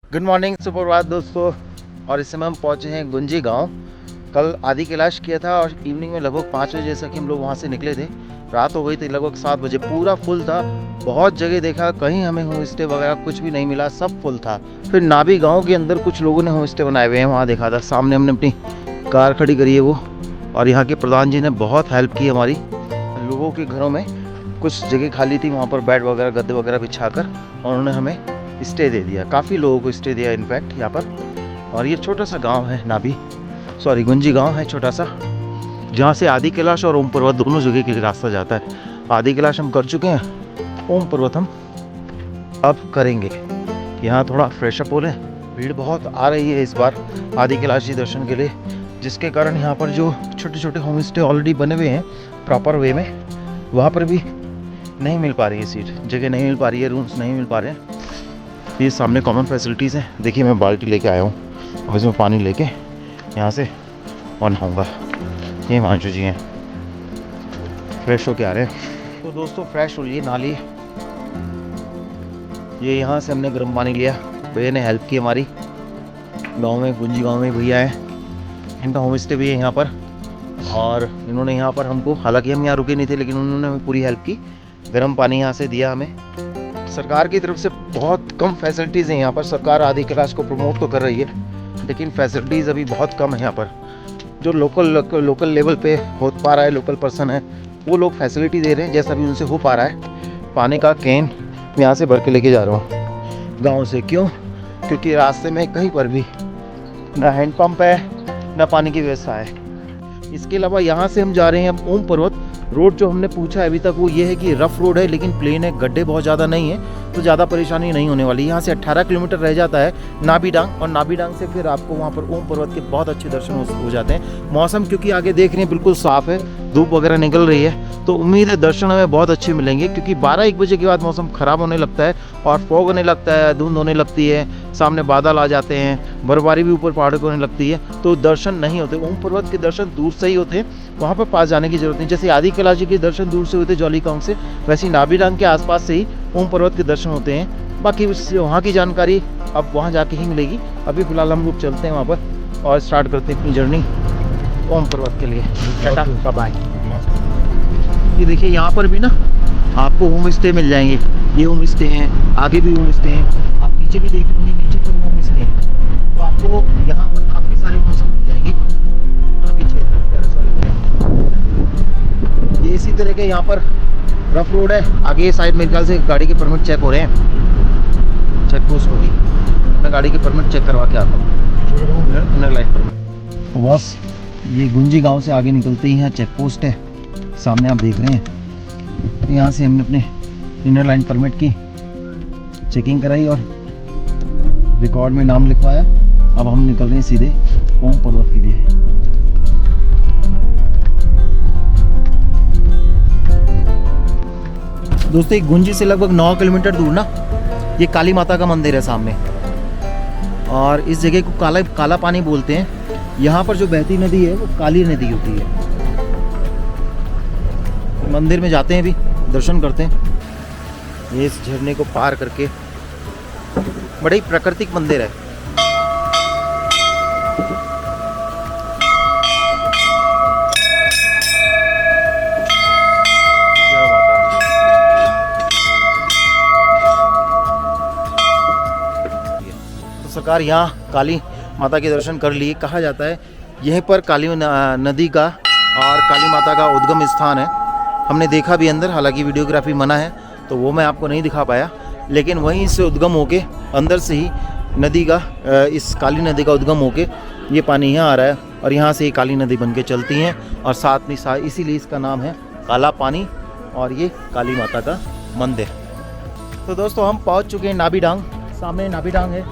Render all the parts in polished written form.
Good morning, सुप्रभात दोस्तों। और इस समय हम पहुंचे हैं गुंजी गांव। कल आदि कैलाश किया था और इवनिंग में लगभग 5 बजे जैसा कि हम लोग वहां से निकले थे। रात हो गई थी, लगभग 7 बजे पूरा फुल था। बहुत जगह देखा, कहीं हमें होम स्टे वगैरह कुछ भी नहीं मिला, सब फुल था। फिर नाभी गाँव के अंदर कुछ लोगों ने होम स्टे बनाए हुए हैं, वहाँ देखा था। सामने हमने अपनी कार खड़ी करी है वो। और यहाँ के प्रधान जी ने बहुत हेल्प की हमारी। लोगों के घरों में कुछ जगह खाली थी, वहाँ पर बेड वगैरह गद्दे वगैरह बिछा कर और उन्होंने हमें स्टे दे दिया। काफ़ी लोगों को स्टे दिया इनफैक्ट यहाँ पर। और ये छोटा सा गांव है गुंजी गांव है छोटा सा, जहाँ से आदि कैलाश और ओम पर्वत दोनों जगह के लिए रास्ता जाता है। आदि कैलाश हम कर चुके हैं, ओम पर्वत हम अब करेंगे। यहाँ थोड़ा फ्रेशअप हो लें। भीड़ बहुत आ रही है इस बार आदि कैलाश जी दर्शन के लिए, जिसके कारण यहाँ पर जो छोटे छोटे होम स्टे ऑलरेडी बने हुए हैं प्रॉपर वे में, वहाँ पर भी नहीं मिल पा रही है सीट, जगह नहीं मिल पा रही है, रूम्स नहीं मिल पा रहे हैं। ये सामने कॉमन फैसिलिटीज़ हैं। देखिए मैं बाल्टी लेके आया हूँ और इसमें पानी लेके यहाँ से और नहाऊंगा। ये हिमांशु जी हैं, फ्रेश होके आ रहे हैं। तो दोस्तों फ्रेश हो लिए, नहा लिए। ये यहाँ से हमने गर्म पानी लिया। भैया ने हेल्प की हमारी। गांव में गुंजी गांव में भैया है, इनका होम स्टे भी है यहाँ पर। और इन्होंने यहाँ पर हमको, हालांकि हम यहाँ रुके नहीं थे, लेकिन उन्होंने हमें पूरी हेल्प की। गर्म पानी यहाँ से दिया हमें। सरकार की तरफ से बहुत कम फैसिलिटीज़ हैं यहाँ पर। सरकार आदि कैलाश को प्रमोट तो कर रही है, लेकिन फैसिलिटीज़ अभी बहुत कम है यहाँ पर। जो लोकल लेवल पे हो पा रहा है, लोकल पर्सन है, वो लोग फैसिलिटी दे रहे हैं जैसा भी उनसे हो पा रहा है। पानी का कैन मैं यहाँ से भर के लेके जा रहा हूँ गाँव से। क्यों? क्योंकि रास्ते में कहीं पर भी ना हैंडपम्प है, ना पानी की व्यवस्था है। इसके अलावा यहाँ से हम जा रहे हैं अब ओम पर्वत। रोड जो हमने पूछा है अभी तक वो ये है कि रफ रोड है, लेकिन प्लेन है, गड्ढे बहुत ज़्यादा नहीं है, तो ज़्यादा परेशानी नहीं होने वाली। यहाँ से 18 किलोमीटर रह जाता है नाभी डांग, और नाभी डांग से फिर आपको वहाँ पर ओम पर्वत के बहुत अच्छे दर्शन हो जाते हैं। मौसम क्योंकि आगे देख रहे हैं बिल्कुल साफ़ है, धूप वगैरह निकल रही है, तो उम्मीद है दर्शन हमें बहुत अच्छे मिलेंगे। क्योंकि 12-1 बजे के बाद मौसम ख़राब होने लगता है और फॉग होने लगता है, धुंध होने लगती है, सामने बादल आ जाते हैं, बर्फबारी भी ऊपर पहाड़ों पर होने लगती है, तो दर्शन नहीं होते। ओम पर्वत के दर्शन दूर से ही होते हैं, वहाँ पर पास जाने की जरूरत नहीं। जैसे आदि कैलाश जी के दर्शन दूर से होते जौली गांव से, वैसे नाभी डांग के आसपास से ही ओम पर्वत के दर्शन होते हैं। बाकी वहाँ की जानकारी अब वहाँ जाके ही मिलेगी। अभी फिलहाल हम लोग चलते हैं वहाँ पर और स्टार्ट करते हैं अपनी जर्नी ओम पर्वत के लिए। Tata bye. ये देखिए यहाँ पर भी ना आपको होम स्टे मिल जाएंगे। ये होम स्टे हैं, आगे भी होम स्टे हैं, आप नीचे भी देख लेंगे, नीचे पर होम स्टे हैं। तो आपको यहाँ पर काफ़ी सारे होम स्टे मिल जाएंगे। ये इसी तरह के यहाँ पर रफ रोड है। आगे साइड मेरे ख्याल से गाड़ी के परमिट चेक हो रहे हैं, चेक पोस्ट होगी। मैं गाड़ी के परमिट चेक करवा के आता हूँ। इनर लाइन परमिट बस ये गुंजी गांव से आगे निकलते ही यहाँ चेक पोस्ट है, सामने आप देख रहे हैं। यहाँ से हमने अपने इनर लाइन परमिट की चेकिंग कराई और रिकॉर्ड में नाम लिखवाया। अब हम निकल रहे हैं सीधे ओम पर्वत के लिए। दोस्तों गुंजी से लगभग 9 किलोमीटर दूर ना ये काली माता का मंदिर है सामने, और इस जगह को काला पानी बोलते हैं। यहाँ पर जो बहती नदी है वो काली नदी होती है। मंदिर में जाते हैं, भी दर्शन करते हैं। ये इस झरने को पार करके बड़ा ही प्राकृतिक मंदिर है। सरकार यहाँ काली माता के दर्शन कर लिए। कहा जाता है यहीं पर काली नदी का और काली माता का उद्गम स्थान है। हमने देखा भी अंदर, हालांकि वीडियोग्राफी मना है तो वो मैं आपको नहीं दिखा पाया, लेकिन वहीं से उद्गम होके अंदर से ही नदी का, इस काली नदी का उद्गम होके ये पानी यहाँ आ रहा है और यहाँ से ये काली नदी बन के चलती हैं। और साथ में इसीलिए इसका नाम है काला पानी और ये काली माता का मंदिर। तो दोस्तों हम पहुँच चुके हैं नाभी डांग। सामने नाभी डांग है,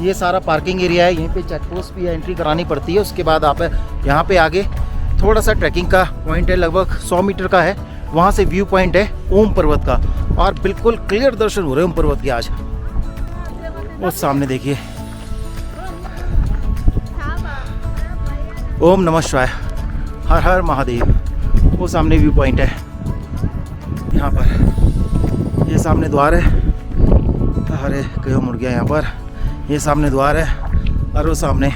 ये सारा पार्किंग एरिया है। यहीं पे चेक पोस्ट भी एंट्री करानी पड़ती है। उसके बाद आप यहाँ पे आगे थोड़ा सा ट्रैकिंग का पॉइंट है, लगभग 100 मीटर का है। वहाँ से व्यू पॉइंट है ओम पर्वत का, और बिल्कुल क्लियर दर्शन हो रहे हैं ओम पर्वत के आज। उस सामने देखिए, ओम नमः शिवाय, हर हर महादेव। वो सामने व्यू पॉइंट है यहाँ पर। ये सामने द्वार है। अरे क्यों मुड़ गया यहाँ पर। ये सामने द्वार है और वो सामने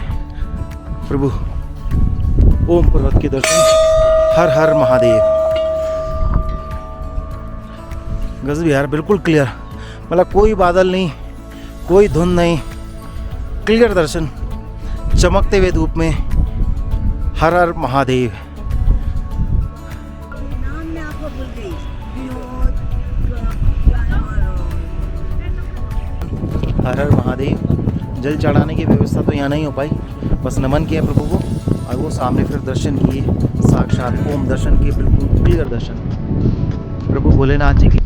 प्रभु ओम पर्वत के दर्शन। हर हर महादेव। गजब यार, बिल्कुल क्लियर, मतलब कोई बादल नहीं, कोई धुंध नहीं, क्लियर दर्शन चमकते हुए धूप में। हर हर महादेव। नाम मैं आपको भूल गई। हर हर महादेव। जल चढ़ाने की व्यवस्था तो यहाँ नहीं हो पाई, बस नमन किया प्रभु को और वो सामने फिर दर्शन किए, साक्षात ओम दर्शन किए, बिल्कुल क्लियर दर्शन प्रभु भोलेनाथ जी की।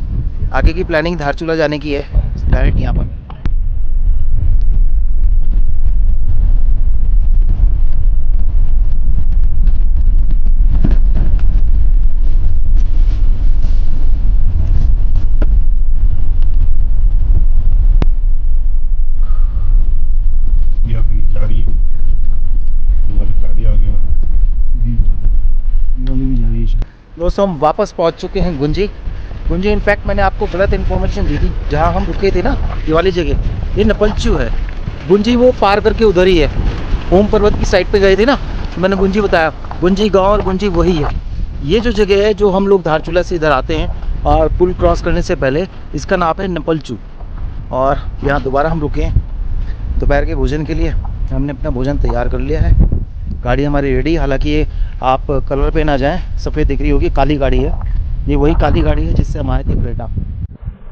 आगे की प्लानिंग धारचूला जाने की है, डायरेक्ट यहाँ पर। दोस्तों हम वापस पहुंच चुके हैं गुंजी। गुंजी इनफैक्ट मैंने आपको गलत इन्फॉर्मेशन दी थी, जहां हम रुके थे ना ये वाली जगह, ये नपलचू है। गुंजी वो पार करके उधर ही है, ओम पर्वत की साइड पे गए थे ना, तो मैंने गुंजी बताया। गुंजी गांव और गुंजी वही है। ये जो जगह है जो हम लोग धारचूला से इधर आते हैं और पुल क्रॉस करने से पहले, इसका नाम है नपलचू। और यहाँ दोबारा हम रुके हैं दोपहर के भोजन के लिए। हमने अपना भोजन तैयार कर लिया है, गाड़ी हमारी रेडी। हालांकि ये आप कलर पे ना जाएं, सफ़ेद दिख रही होगी, काली गाड़ी है। ये वही काली गाड़ी है जिससे हम आए थे क्रेटा।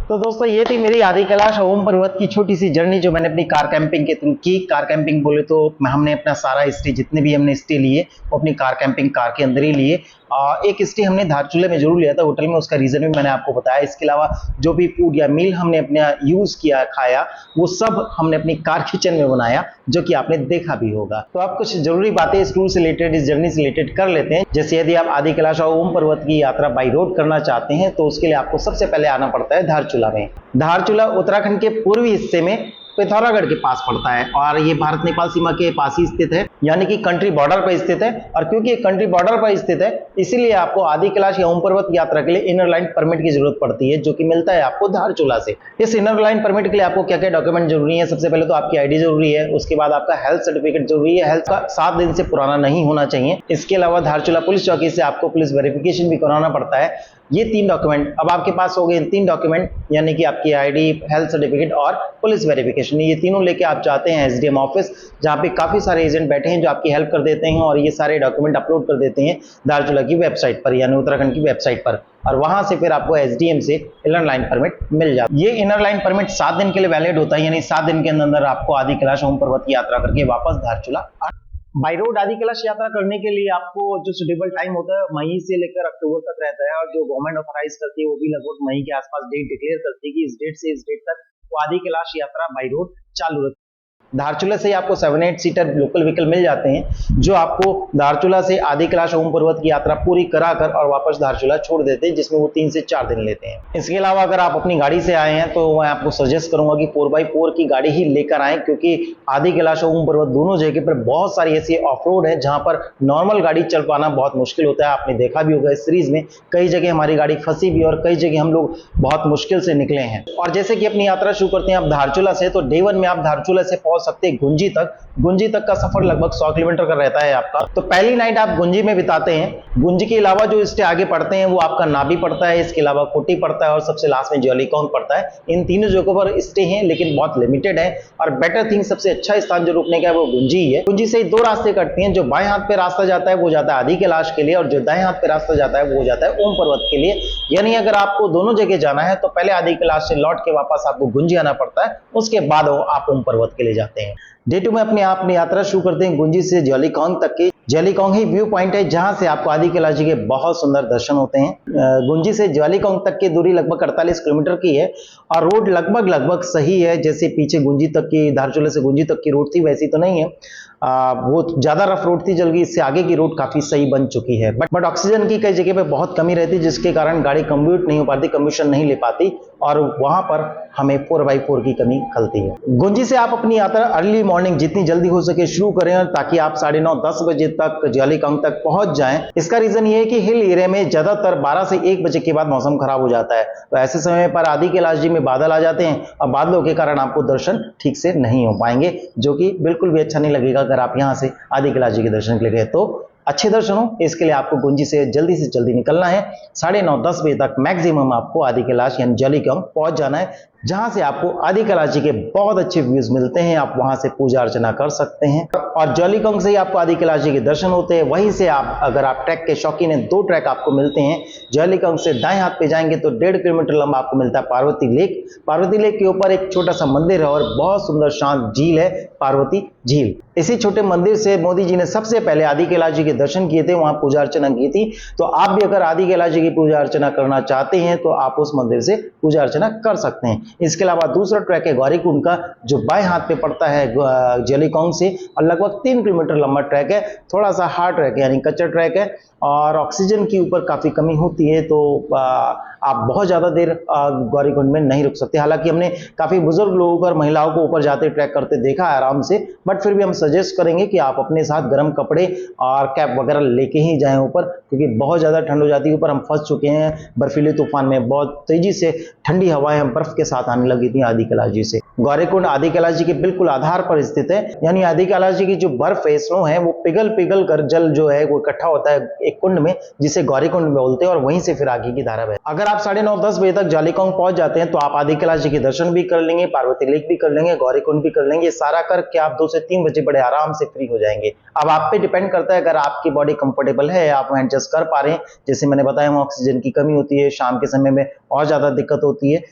तो दोस्तों ये थी मेरी आदि कैलाश ओम पर्वत की छोटी सी जर्नी जो मैंने अपनी कार कैंपिंग के थ्रू की। कार कैंपिंग बोले तो हमने अपना सारा स्टे, जितने भी हमने स्टे लिए वो अपनी कार कैंपिंग कार के अंदर ही लिए। एक स्टे हमने धारचूले में जरूर लिया था होटल में, उसका रीजन भी मैंने आपको बताया। इसके अलावा जो भी फूड या मील हमने अपने यूज किया, खाया, वो सब हमने अपनी कार किचन में बनाया, जो कि आपने देखा भी होगा। तो आप कुछ जरूरी बातें इस टूर से रिलेटेड, इस जर्नी से रिलेटेड कर लेते हैं। जैसे यदि आप आदि कैलाश और ओम पर्वत की यात्रा बाई रोड करना चाहते हैं तो उसके लिए आपको सबसे पहले आना पड़ता है धारचूला में। धारचूला उत्तराखंड के पूर्वी हिस्से में पिथौरागढ़ के पास पड़ता है और ये भारत नेपाल सीमा के पास ही स्थित है, यानी कि कंट्री बॉर्डर पर स्थित है। और क्योंकि कंट्री बॉर्डर पर स्थित है, इसीलिए आपको आदि कैलाश या ओम पर्वत यात्रा के लिए इनर लाइन परमिट की जरूरत पड़ती है, जो कि मिलता है आपको धारचूला से। इस इनर लाइन परमिट के लिए आपको क्या क्या डॉक्यूमेंट जरूरी है? सबसे पहले तो आपकी आईडी जरूरी है, उसके बाद आपका हेल्थ सर्टिफिकेट जरूरी है, हेल्थ का 7 दिन से पुराना नहीं होना चाहिए। इसके अलावा धारचूला पुलिस चौकी से आपको पुलिस वेरिफिकेशन भी कराना पड़ता है। ये 3 डॉक्यूमेंट अब आपके पास हो गए। इन 3 डॉक्यूमेंट यानी कि आपकी आईडी, हेल्थ सर्टिफिकेट और पुलिस वेरिफिकेशन, ये तीनों लेके आप जाते हैं एसडीएम ऑफिस, जहां पे काफी सारे एजेंट बैठे हैं जो आपकी हेल्प कर देते हैं और ये सारे डॉक्यूमेंट अपलोड कर देते हैं धारचूला की वेबसाइट पर, यानी उत्तराखंड की वेबसाइट पर। और वहां से फिर आपको एसडीएम से इनर लाइन परमिट मिल जाता है। ये इनर लाइन परमिट 7 दिन के लिए वैलिड होता है, यानी 7 दिन के अंदर आपको आदि कैलाश ओम पर्वत की यात्रा करके वापस धारचूला। बाई रोड आदि कैलाश यात्रा करने के लिए आपको जो सुटेबल टाइम होता है मई से लेकर अक्टूबर तक रहता है, और जो गवर्नमेंट ऑथराइज करती है वो भी लगभग मई के आसपास डेट डिक्लेयर करती है कि इस डेट से इस डेट तक वो आदि कैलाश यात्रा बाई रोड चालू रहती है। धारचूला से आपको 7-8 सीटर लोकल व्हीकल मिल जाते हैं, जो आपको धारचूला से आदि कैलाश ओम पर्वत की यात्रा पूरी कराकर और वापस धारचूला छोड़ देते हैं, जिसमें वो 3 से 4 दिन लेते हैं। इसके अलावा अगर आप अपनी गाड़ी से आए हैं तो मैं आपको सजेस्ट करूंगा कि 4x4 की गाड़ी ही लेकर आए, क्योंकि आदि कैलाश और ओम पर्वत दोनों जगह पर बहुत सारी ऐसी ऑफ रोड है जहां पर नॉर्मल गाड़ी चल पाना बहुत मुश्किल होता है। आपने देखा भी होगा इस सीरीज में कई जगह हमारी गाड़ी फंसी भी और कई जगह हम लोग बहुत मुश्किल से निकले हैं। और जैसे कि अपनी यात्रा शुरू करते हैं आप धारचूला से, तो डे 1 में आप धारचूला से पहुंच सकते हैं गुंजी तक। गुंजी तक का सफर लगभग 100 किलोमीटर का रहता है आपका। तो पहली नाइट आप गुंजी में बिताते हैं। गुंजी के अलावा जो स्टे आगे पड़ते हैं वो आपका नाभी पड़ता है, इसके अलावा कोटी पड़ता है और सबसे लास्ट में ज्वालीकॉन्ग पड़ता है। इन तीनों जगहों पर स्टे हैं, लेकिन बहुत लिमिटेड है। और बेटर थिंग, सबसे अच्छा स्थान जो रुकने का है वो गुंजी ही है। गुंजी से 2 रास्ते कटते हैं। जो बाएं हाथ पे रास्ता जाता है वो जाता है आदि कैलाश के लिए, और जो दाएं हाथ पे रास्ता जाता है वो जाता है ओम पर्वत के लिए। यानी अगर आपको दोनों जगह जाना है तो पहले आदि कैलाश से लौट के वापस आपको गुंजी आना पड़ता है, उसके बाद आप ओम पर्वत के लिए जाते हैं। डे 2 में अपनी यात्रा शुरू करते हैं गुंजी से ज्वालीकॉन्ग तक की। ज्वालीकॉन्ग ही व्यू पॉइंट है जहां से आपको आदि कैलाश जी के बहुत सुंदर दर्शन होते हैं। गुंजी से ज्वालीकॉन्ग तक की दूरी लगभग 48 किलोमीटर की है और रोड लगभग सही है। जैसे पीछे गुंजी तक की, धारचूला से गुंजी तक की रोड थी वैसी तो नहीं है। वो ज़्यादा रफ रोड थी, जल्दी इससे आगे की रोड काफ़ी सही बन चुकी है। बट ऑक्सीजन की कई जगह पे बहुत कमी रहती, जिसके कारण गाड़ी कम्यूट नहीं हो पाती, कम्यूशन नहीं ले पाती, और वहां पर हमें 4x4 की कमी खलती है। गुंजी से आप अपनी यात्रा अर्ली मॉर्निंग जितनी जल्दी हो सके शुरू करें, ताकि आप 9:30-10 बजे तक जॉलीकांग तक पहुंच जाएं। इसका रीजन ये है कि हिल एरिया में ज्यादातर 12 से 1 बजे के बाद मौसम खराब हो जाता है, तो ऐसे समय पर आदि कैलाश जी में बादल आ जाते हैं और बादलों के कारण आपको दर्शन ठीक से नहीं हो पाएंगे, जो कि बिल्कुल भी अच्छा नहीं लगेगा। अगर आप यहां से आदि कैलाश जी के दर्शन के लिए गए तो अच्छे दर्शन हो, इसके लिए आपको गुंजी से जल्दी निकलना है। 9:30-10 बजे तक मैक्सिमम आपको आदि कैलाश यानी जॉलीकांग पहुंच जाना है, जहां से आपको आदि कैलाश जी के बहुत अच्छे व्यूज मिलते हैं। आप वहां से पूजा अर्चना कर सकते हैं और जॉलीकांग से ही आपको आदि कैलाश जी के दर्शन होते हैं। वहीं से आप, अगर आप ट्रैक के शौकीन हैं, 2 ट्रैक आपको मिलते हैं। जॉलीकांग से दाएं हाथ पे जाएंगे तो 1.5 किलोमीटर लंबा आपको मिलता है पार्वती लेक। पार्वती लेक के ऊपर एक छोटा सा मंदिर है और बहुत सुंदर शांत झील है, पार्वती झील। इसी छोटे मंदिर से मोदी जी ने सबसे पहले आदि कैलाश जी के दर्शन किए थे, वहां पूजा अर्चना की थी। तो आप भी अगर आदि कैलाश जी की पूजा अर्चना करना चाहते हैं तो आप उस मंदिर से पूजा अर्चना कर सकते हैं। इसके अलावा दूसरा ट्रैक है गौरीकुंड का, जो बाएं हाथ पे पड़ता है जॉलीकांग से, और लगभग 3 किलोमीटर लंबा ट्रैक है। थोड़ा सा हार्ड ट्रैक है, यानी कच्चा ट्रैक है, और ऑक्सीजन की ऊपर काफी कमी होती है, तो आप बहुत ज्यादा देर गौरीकुंड में नहीं रुक सकते। हालांकि हमने काफी बुजुर्ग लोगों को और महिलाओं को ऊपर जाते ट्रैक करते देखा है आराम से, बट फिर भी हम सजेस्ट करेंगे कि आप अपने साथ गर्म कपड़े और कैप वगैरह लेके ही जाएं ऊपर, क्योंकि बहुत ज्यादा ठंड हो जाती है। ऊपर हम फंस चुके हैं बर्फीले तूफान में, बहुत तेजी से ठंडी हवाएं हम बर्फ के साथ आने लगी थी आदि कैलाश जी से। गौरीकुंड आदि कैलाश जी के बिल्कुल आधार पर स्थित है, यानी आदि कैलाश जी की जो बर्फ है, स्नो है, वो पिघल कर जल जो है वो इकट्ठा होता है एक कुंड में, जिसे गौरीकुंड बोलते हैं, और वहीं से फिर आगे की धारा बहती है। अगर आप 9:30-10 बजे तक जॉलीकांग पहुंच जाते हैं तो आप आदि कैलाश जी के दर्शन भी कर लेंगे, पार्वती लेक भी कर लेंगे, गौरीकुंड भी कर लेंगे। सारा करके आप 2 से 3 बजे बड़े आराम से फ्री हो जाएंगे। अब आप पे डिपेंड करता है, अगर आपकी बॉडी कंफर्टेबल है, आप एडजस्ट कर पा रहे हैं। जैसे मैंने बताया, वहां ऑक्सीजन की कमी होती है, शाम के समय में और ज्यादा दिक्कत होती है,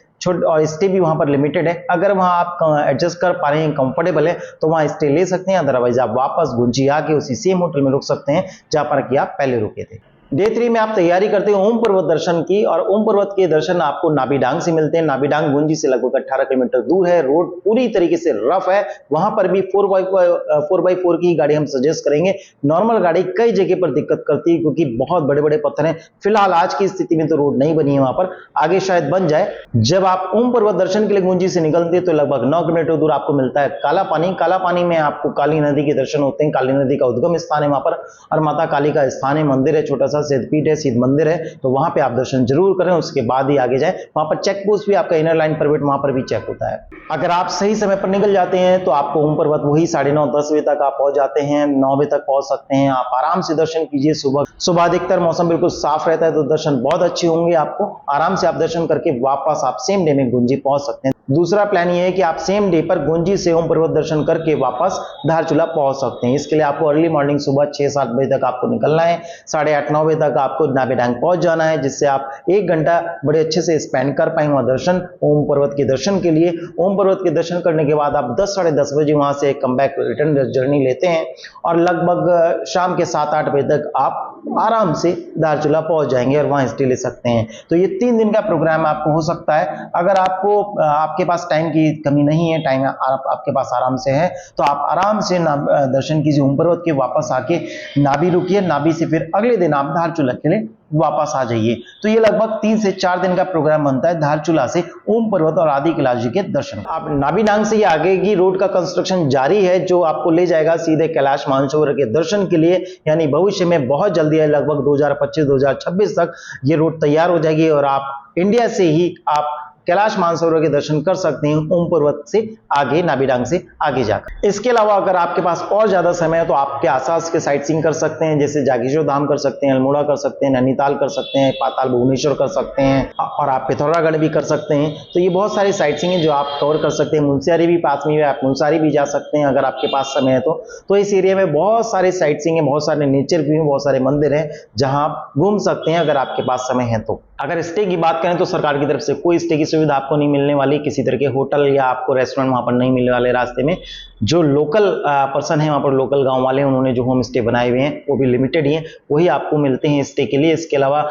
और स्टे भी वहां पर लिमिटेड है। अगर वहां आप एडजस्ट कर पा रहे हैं, कंफर्टेबल है, तो वहां स्टे ले सकते हैं। अदरवाइज आप वापस गुंजी आके उसी सेम होटल में रुक सकते हैं जहां पर कि आप पहले रुके थे। डे 3 में आप तैयारी करते हैं ओम पर्वत दर्शन की, और ओम पर्वत के दर्शन आपको नाबीडांग से मिलते हैं। नाबीडांग गुंजी से लगभग 18 किलोमीटर दूर है। रोड पूरी तरीके से रफ है, वहां पर भी 4x4 की गाड़ी हम सजेस्ट करेंगे। नॉर्मल गाड़ी कई जगह पर दिक्कत करती है, क्योंकि बहुत बड़े बड़े पत्थर हैं। फिलहाल आज की स्थिति में तो रोड नहीं बनी है वहां पर, आगे शायद बन जाए। जब आप ओम पर्वत दर्शन के लिए गुंजी से निकलते हैं तो लगभग 9 किलोमीटर दूर आपको मिलता है काला पानी। काला पानी में आपको काली नदी के दर्शन होते हैं। काली नदी का उद्गम स्थान है वहां पर, और माता काली का स्थान है, मंदिर है, छोटा सा सिद्धपीठ है, सिद्ध मंदिर है, तो वहां पे आप दर्शन जरूर करें, उसके बाद ही आगे जाएं। वहां पर चेक पोस्ट भी आपका इनर लाइन परमिट वहां पर भी चेक होता है। अगर आप सही समय पर निकल जाते हैं तो आपको ओम पर्वत वही 9:30-10 बजे तक आप पहुंच जाते हैं, 9 बजे तक पहुंच सकते हैं। आप आराम से दर्शन कीजिए। सुबह अधिकतर मौसम बिल्कुल साफ रहता है, तो दर्शन बहुत अच्छे होंगे। आपको आराम से आप दर्शन करके वापस आप सेम डे में गुंजी पहुंच सकते हैं। दूसरा प्लान ये है कि आप सेम डे पर गुंजी से ओम पर्वत दर्शन करके वापस धारचूला पहुंच सकते हैं। इसके लिए आपको अर्ली मॉर्निंग सुबह 6-7 बजे तक आपको निकलना है। 8:30-9 बजे तक आपको नाबीडांग पहुंच जाना है, जिससे आप 1 घंटा बड़े अच्छे से स्पेंड कर पाएंगे वहां दर्शन, ओम पर्वत के दर्शन के लिए। ओम पर्वत के दर्शन करने के बाद आप 10-10:30 बजे वहां से कम बैक रिटर्न जर्नी लेते हैं, और लगभग शाम के 7-8 बजे तक आप आराम से धारचूला पहुंच जाएंगे और वहां स्टे ले सकते हैं। तो ये 3 दिन का प्रोग्राम आपको हो सकता है। अगर आपके पास टाइम की कमी नहीं है, टाइम आपके पास आराम से है, तो आप आराम से दर्शन कीजिए ओम पर्वत के। वापस आके नाभि रुकिए, नाभि से फिर अगले दिन आप धारचूला के लिए वापस आ जाइए। तो ये लगभग 3 से 4 दिन का प्रोग्राम बनता है धारचूला से ओम पर्वत और आदि कैलाश जी के दर्शन। आप नाबीडांग से ये आगे की रोड का कंस्ट्रक्शन जारी है, जो आपको ले जाएगा सीधे कैलाश मानसरोवर के दर्शन के लिए, यानी भविष्य में बहुत जल्दी है, लगभग 2025-2026 तक ये रोड तैयार हो जाएगी, और आप इंडिया से ही आप कैलाश मानसरोवर के दर्शन कर सकते हैं ओम पर्वत से आगे, नाबीडांग से आगे जाकर। इसके अलावा अगर आपके पास और ज्यादा समय है तो आपके आसपास के साइट सीइंग कर सकते हैं, जैसे जागेश्वर धाम कर सकते हैं, अल्मोड़ा कर सकते हैं, नैनीताल कर सकते हैं, पाताल भुवनेश्वर कर सकते हैं, और आप पिथौरागढ़ भी कर सकते हैं। तो ये बहुत सारी साइट सीइंग है जो आप कवर कर सकते हैं। मुनस्यारी भी पास में है, आप मुनस्यारी भी जा सकते हैं अगर आपके पास समय है तो इस एरिया में बहुत सारे साइट सीइंग है, बहुत सारे नेचर व्यू है, बहुत सारे मंदिर हैं जहां आप घूम सकते हैं अगर आपके पास समय है तो। अगर स्टे की बात करें तो सरकार की तरफ से कोई स्टे की सुविधा आपको नहीं मिलने वाली, किसी तरह के होटल या आपको रेस्टोरेंट वहां पर नहीं मिलने वाले रास्ते में। जो लोकल पर्सन है वहां पर, लोकल गांव वाले, उन्होंने जो होम स्टे बनाए हुए हैं वो भी लिमिटेड ही हैं, वही आपको मिलते हैं स्टे के लिए। इसके अलावा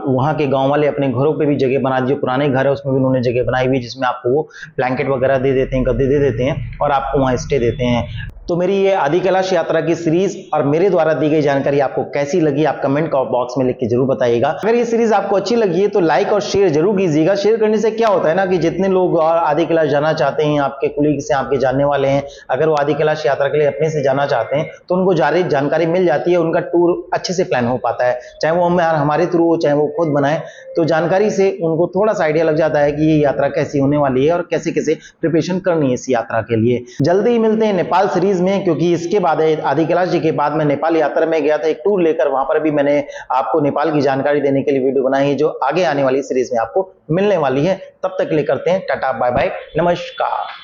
वहां के गांव वाले अपने घरों पे भी जगह बना दी, जो पुराने घर है उसमें भी उन्होंने जगह बनाई हुई है, जिसमें आपको वो ब्लैंकेट वगैरह दे देते हैं, गद्दे दे देते हैं, और आपको वहां स्टे देते हैं। तो मेरी ये आदि कैलाश यात्रा की सीरीज और मेरे द्वारा दी गई जानकारी आपको कैसी लगी, आप कमेंट बॉक्स में लिख के जरूर बताइएगा। अगर ये सीरीज आपको अच्छी लगी है तो लाइक और शेयर जरूर कीजिएगा। शेयर करने से क्या होता है ना कि जितने लोग और आदि कैलाश जाना चाहते हैं, आपके कुलीग्स हैं, आपके जानने वाले हैं, अगर वो आदि कैलाश यात्रा के लिए अपने से जाना चाहते हैं तो उनको जानकारी मिल जाती है, उनका टूर अच्छे से प्लान हो पाता है, चाहे वो हमारे थ्रू हो चाहे वो खुद बनाए। तो जानकारी से उनको थोड़ा सा आइडिया लग जाता है कि ये यात्रा कैसी होने वाली है और कैसे कैसे प्रिपरेशन करनी है इस यात्रा के लिए। जल्दी ही मिलते हैं नेपाल सीरीज में, क्योंकि इसके बाद आदि कैलाश जी के बाद मैं नेपाल यात्रा में गया था एक टूर लेकर, वहां पर भी मैंने आपको नेपाल की जानकारी देने के लिए वीडियो बनाई है जो आगे आने वाली सीरीज में आपको मिलने वाली है। तब तक के लिए करते हैं टाटा बाय बाय, नमस्कार।